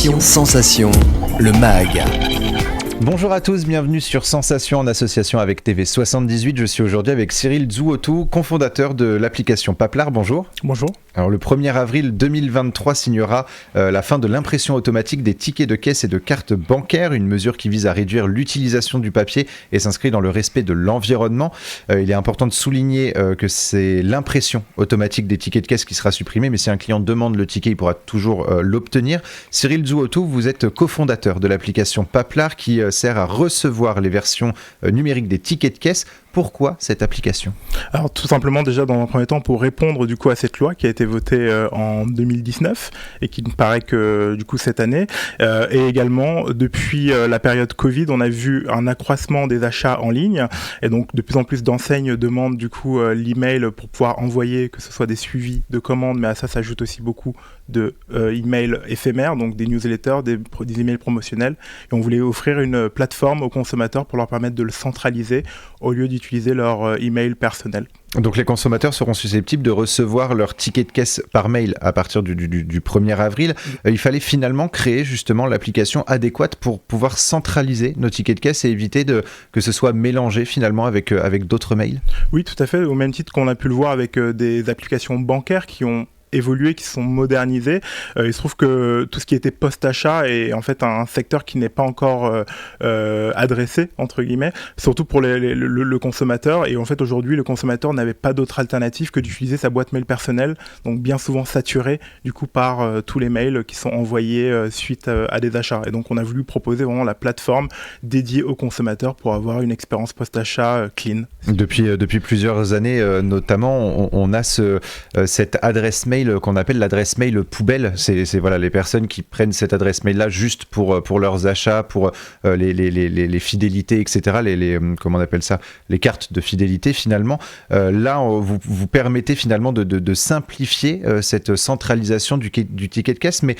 Sensation, le MAG. Bonjour à tous, bienvenue sur Sensation en association avec TV78. Je suis aujourd'hui avec Cyril Zouotou, cofondateur de l'application Paplar. Bonjour. Bonjour. Alors le 1er avril 2023 signera la fin de l'impression automatique des tickets de caisse et de cartes bancaires, une mesure qui vise à réduire l'utilisation du papier et s'inscrit dans le respect de l'environnement. Il est important de souligner que c'est l'impression automatique des tickets de caisse qui sera supprimée, mais si un client demande le ticket, il pourra toujours l'obtenir. Cyril Zouotou, vous êtes cofondateur de l'application Paplar qui sert à recevoir les versions numériques des tickets de caisse. Pourquoi cette application ? Alors tout simplement déjà dans un premier temps pour répondre du coup à cette loi qui a été votée en 2019 et qui ne paraît que du coup cette année et également depuis la période Covid on a vu un accroissement des achats en ligne et donc de plus en plus d'enseignes demandent du coup l'email pour pouvoir envoyer que ce soit des suivis de commandes mais à ça s'ajoute aussi beaucoup de emails éphémères donc des newsletters, des emails promotionnels et on voulait offrir une plateforme aux consommateurs pour leur permettre de le centraliser au lieu d'utiliser leur email personnel. Donc les consommateurs seront susceptibles de recevoir leur ticket de caisse par mail à partir du 1er avril. Il fallait finalement créer justement l'application adéquate pour pouvoir centraliser nos tickets de caisse et éviter que ce soit mélangé finalement avec d'autres mails. Oui, tout à fait, au même titre qu'on a pu le voir avec des applications bancaires qui ont évolué, qui sont modernisés. Il se trouve que tout ce qui était post-achat est en fait un secteur qui n'est pas encore adressé, entre guillemets, surtout pour le consommateur. Et en fait, aujourd'hui, le consommateur n'avait pas d'autre alternative que d'utiliser sa boîte mail personnelle, donc bien souvent saturée, du coup, par tous les mails qui sont envoyés suite à des achats. Et donc, on a voulu proposer vraiment la plateforme dédiée aux consommateurs pour avoir une expérience post-achat clean. Depuis plusieurs années, notamment, on a cette adresse mail qu'on appelle l'adresse mail poubelle. C'est voilà, les personnes qui prennent cette adresse mail là juste pour leurs achats, pour les fidélités, etc. Comment on appelle ça, les cartes de fidélité finalement. Là vous permettez finalement de simplifier cette centralisation du ticket de caisse, mais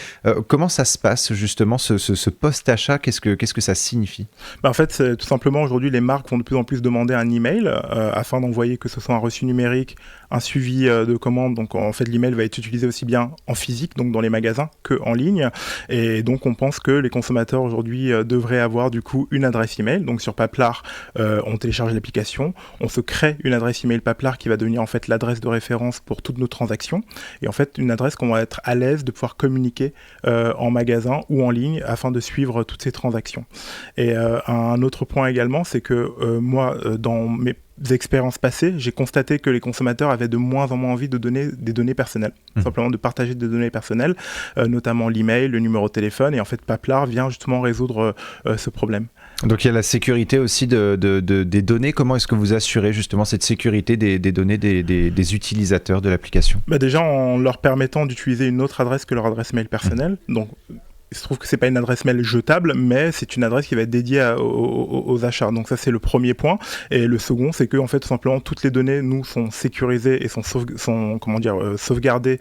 comment ça se passe justement ce post-achat, qu'est-ce que ça signifie ? En fait, c'est tout simplement aujourd'hui les marques vont de plus en plus demander un email afin d'envoyer que ce soit un reçu numérique, un suivi de commande. Donc en fait l'email va être utilisé aussi bien en physique, donc dans les magasins, qu'en ligne. Et donc on pense que les consommateurs aujourd'hui devraient avoir du coup une adresse email. Donc sur Paplar, on télécharge l'application, on se crée une adresse email Paplar qui va devenir en fait l'adresse de référence pour toutes nos transactions. Et en fait une adresse qu'on va être à l'aise de pouvoir communiquer en magasin ou en ligne afin de suivre toutes ces transactions. Et un autre point également, c'est que moi, dans mes expériences passées, j'ai constaté que les consommateurs avaient de moins en moins envie de donner des données personnelles, simplement de partager des données personnelles, notamment l'email, le numéro de téléphone, et en fait Paplar vient justement résoudre ce problème. Donc il y a la sécurité aussi des données. Comment est-ce que vous assurez justement cette sécurité des données des utilisateurs de l'application ? Déjà en leur permettant d'utiliser une autre adresse que leur adresse mail personnelle, donc il se trouve que c'est pas une adresse mail jetable, mais c'est une adresse qui va être dédiée aux achats. Donc ça, c'est le premier point. Et le second, c'est que en fait, tout simplement, toutes les données, nous, sont sécurisées et sont sauvegardées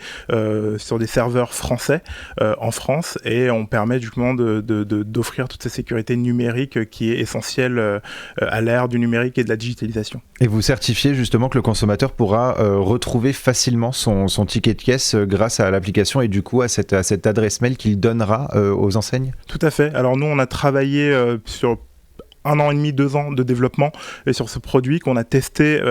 sur des serveurs français en France. Et on permet justement d'offrir toute cette sécurité numérique qui est essentielle à l'ère du numérique et de la digitalisation. Et vous certifiez justement que le consommateur pourra retrouver facilement son ticket de caisse grâce à l'application et du coup à cette adresse mail qu'il donnera aux enseignes ? Tout à fait. Alors nous, on a travaillé sur 1 an et demi, 2 ans de développement et sur ce produit qu'on a testé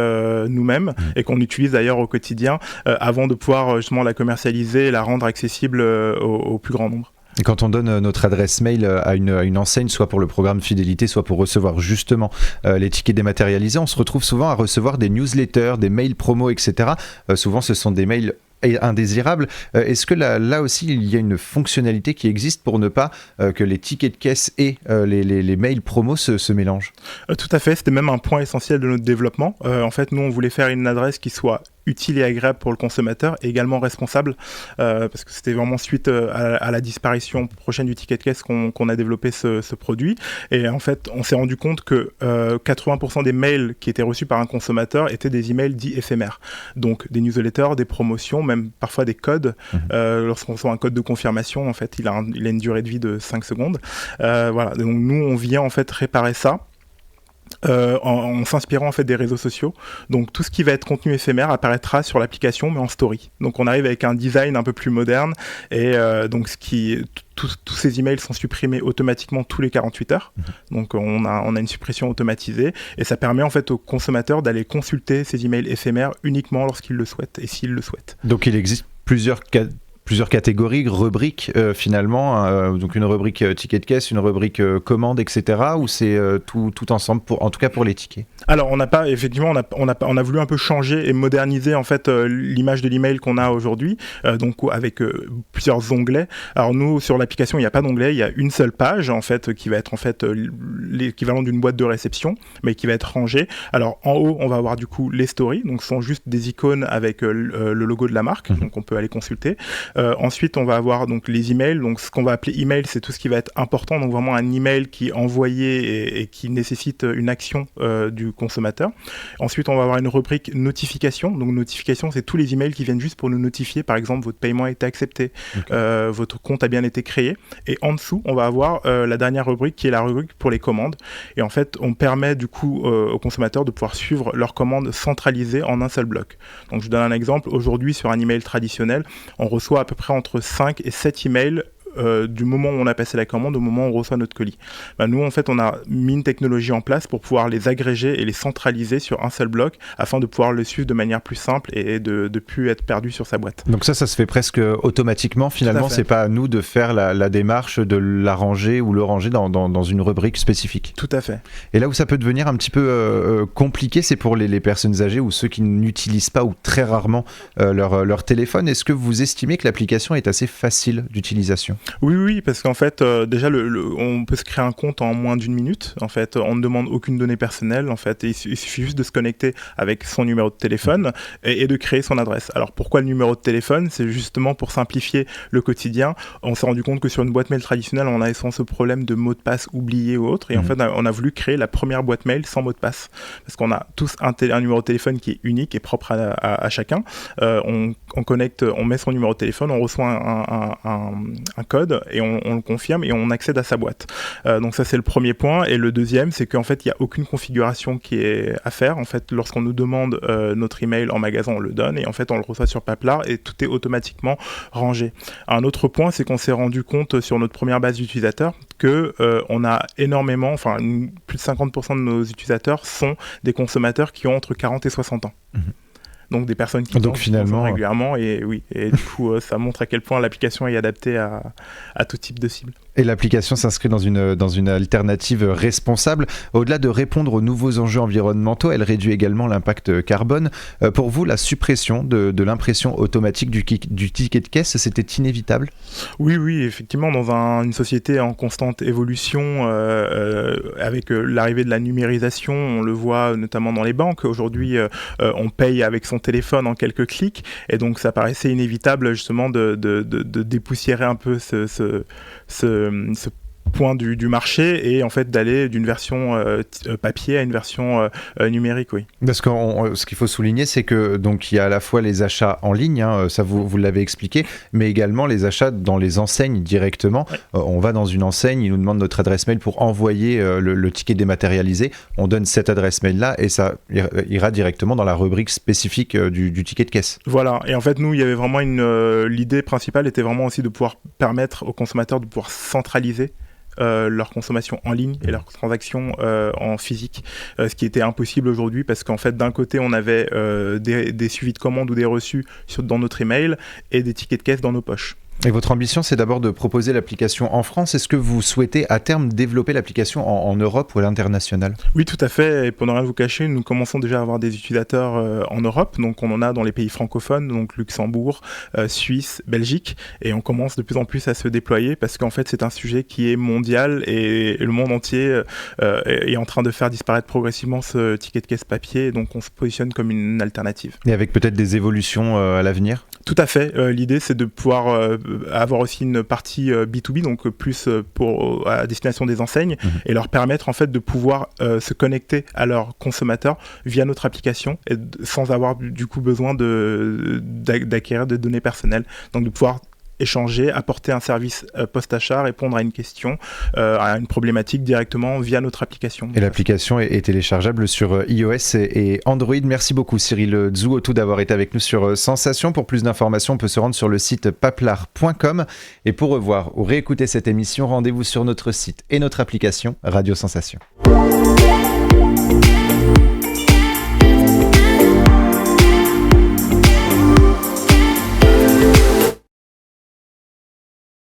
nous-mêmes et qu'on utilise d'ailleurs au quotidien avant de pouvoir justement la commercialiser et la rendre accessible au plus grand nombre. Et quand on donne notre adresse mail à une enseigne, soit pour le programme fidélité, soit pour recevoir justement les tickets dématérialisés, on se retrouve souvent à recevoir des newsletters, des mails promos, etc. Souvent, ce sont des mails indésirables. Est-ce que là aussi il y a une fonctionnalité qui existe pour ne pas que les tickets de caisse et les mails promos se mélangent ? Tout à fait, c'était même un point essentiel de notre développement. En fait, nous on voulait faire une adresse qui soit utile et agréable pour le consommateur et également responsable parce que c'était vraiment suite à la disparition prochaine du ticket de caisse qu'on a développé ce produit et en fait on s'est rendu compte que 80% des mails qui étaient reçus par un consommateur étaient des emails dits éphémères, donc des newsletters, des promotions, même parfois des codes. Lorsqu'on reçoit un code de confirmation, en fait il a une durée de vie de 5 secondes. Voilà, donc nous on vient en fait réparer ça en s'inspirant en fait des réseaux sociaux. Donc tout ce qui va être contenu éphémère apparaîtra sur l'application mais en story. Donc on arrive avec un design un peu plus moderne et donc tous ces emails sont supprimés automatiquement tous les 48 heures. Donc on a une suppression automatisée et ça permet en fait aux consommateurs d'aller consulter ces emails éphémères uniquement lorsqu'ils le souhaitent et s'ils le souhaitent. Donc il existe plusieurs catégories, rubriques finalement, donc une rubrique ticket de caisse, une rubrique commande, etc. Ou c'est tout ensemble, en tout cas pour les tickets? Alors on a voulu un peu changer et moderniser en fait l'image de l'email qu'on a aujourd'hui, donc avec plusieurs onglets. Alors nous sur l'application il n'y a pas d'onglet, il y a une seule page en fait qui va être en fait l'équivalent d'une boîte de réception, mais qui va être rangée. Alors en haut on va avoir du coup les stories, donc ce sont juste des icônes avec le logo de la marque, donc on peut aller consulter. Ensuite on va avoir donc les emails, donc ce qu'on va appeler email c'est tout ce qui va être important, donc vraiment un email qui est envoyé et qui nécessite une action du consommateur. Ensuite on va avoir une rubrique notification, donc notification c'est tous les emails qui viennent juste pour nous notifier, par exemple votre paiement a été accepté, votre compte a bien été créé, et en dessous on va avoir la dernière rubrique qui est la rubrique pour les commandes, et en fait on permet du coup aux consommateurs de pouvoir suivre leurs commandes centralisées en un seul bloc. Donc je donne un exemple, aujourd'hui sur un email traditionnel on reçoit à peu près entre 5 et 7 emails du moment où on a passé la commande au moment où on reçoit notre colis. Nous en fait on a mis une technologie en place pour pouvoir les agréger et les centraliser sur un seul bloc afin de pouvoir le suivre de manière plus simple et de plus être perdu sur sa boîte. Donc ça se fait presque automatiquement finalement, c'est pas à nous de faire la démarche de la ranger ou le ranger dans une rubrique spécifique. Tout à fait. Et là où ça peut devenir un petit peu compliqué, c'est pour les personnes âgées ou ceux qui n'utilisent pas ou très rarement leur téléphone. Est-ce que vous estimez que l'application est assez facile d'utilisation? Oui, parce qu'en fait, déjà, on peut se créer un compte en moins d'une minute. En fait, on ne demande aucune donnée personnelle. En fait, il suffit juste de se connecter avec son numéro de téléphone et de créer son adresse. Alors, pourquoi le numéro de téléphone? C'est justement pour simplifier le quotidien. On s'est rendu compte que sur une boîte mail traditionnelle, on a souvent ce problème de mot de passe oublié ou autre. Et en fait, on a voulu créer la première boîte mail sans mot de passe. Parce qu'on a tous un numéro de téléphone qui est unique et propre à chacun. On connecte, on met son numéro de téléphone, on reçoit un code et on le confirme et on accède à sa boîte. Donc ça c'est le premier point. Et le deuxième c'est qu'en fait il n'y a aucune configuration qui est à faire. En fait lorsqu'on nous demande notre email en magasin on le donne et en fait on le reçoit sur Paplar et tout est automatiquement rangé. Un autre point c'est qu'on s'est rendu compte sur notre première base d'utilisateurs que on a énormément, plus de 50% de nos utilisateurs sont des consommateurs qui ont entre 40 et 60 ans. Donc des personnes qui consomment régulièrement et du coup ça montre à quel point l'application est adaptée à tout type de cible. Et l'application s'inscrit dans une alternative responsable. Au-delà de répondre aux nouveaux enjeux environnementaux, elle réduit également l'impact carbone. Pour vous, la suppression de l'impression automatique du ticket de caisse, c'était inévitable? Oui, effectivement, dans une société en constante évolution, avec l'arrivée de la numérisation, on le voit notamment dans les banques. Aujourd'hui, on paye avec son téléphone en quelques clics, et donc ça paraissait inévitable justement de dépoussiérer un peu ce point du marché et en fait d'aller d'une version papier à une version numérique, oui. Parce que ce qu'il faut souligner, c'est que donc il y a à la fois les achats en ligne, ça vous l'avez expliqué, mais également les achats dans les enseignes directement. Ouais. On va dans une enseigne, ils nous demandent notre adresse mail pour envoyer le ticket dématérialisé. On donne cette adresse mail là et ça ira directement dans la rubrique spécifique du ticket de caisse. Voilà. Et en fait, nous, il y avait vraiment l'idée principale était vraiment aussi de pouvoir permettre aux consommateurs de pouvoir centraliser leur consommation en ligne et leurs transactions en physique, ce qui était impossible aujourd'hui parce qu'en fait d'un côté on avait des suivis de commandes ou des reçus dans notre email et des tickets de caisse dans nos poches. Et votre ambition, c'est d'abord de proposer l'application en France. Est-ce que vous souhaitez à terme développer l'application en Europe ou à l'international? Oui, tout à fait. Et pour ne rien vous cacher, nous commençons déjà à avoir des utilisateurs en Europe. Donc on en a dans les pays francophones, donc Luxembourg, Suisse, Belgique. Et on commence de plus en plus à se déployer parce qu'en fait c'est un sujet qui est mondial et le monde entier est en train de faire disparaître progressivement ce ticket de caisse papier. Donc on se positionne comme une alternative. Et avec peut-être des évolutions à l'avenir? Tout à fait. L'idée, c'est de pouvoir avoir aussi une partie B2B, donc plus à destination des enseignes, et leur permettre en fait de pouvoir se connecter à leurs consommateurs via notre application, et sans avoir du coup besoin d'acquérir des données personnelles. Donc de pouvoir échanger, apporter un service post-achat, répondre à une question, à une problématique directement via notre application. Et l'application est téléchargeable sur iOS et Android. Merci beaucoup Cyril Zouotou d'avoir été avec nous sur Sensation. Pour plus d'informations, on peut se rendre sur le site paplar.com. Et pour revoir ou réécouter cette émission, rendez-vous sur notre site et notre application Radio Sensation.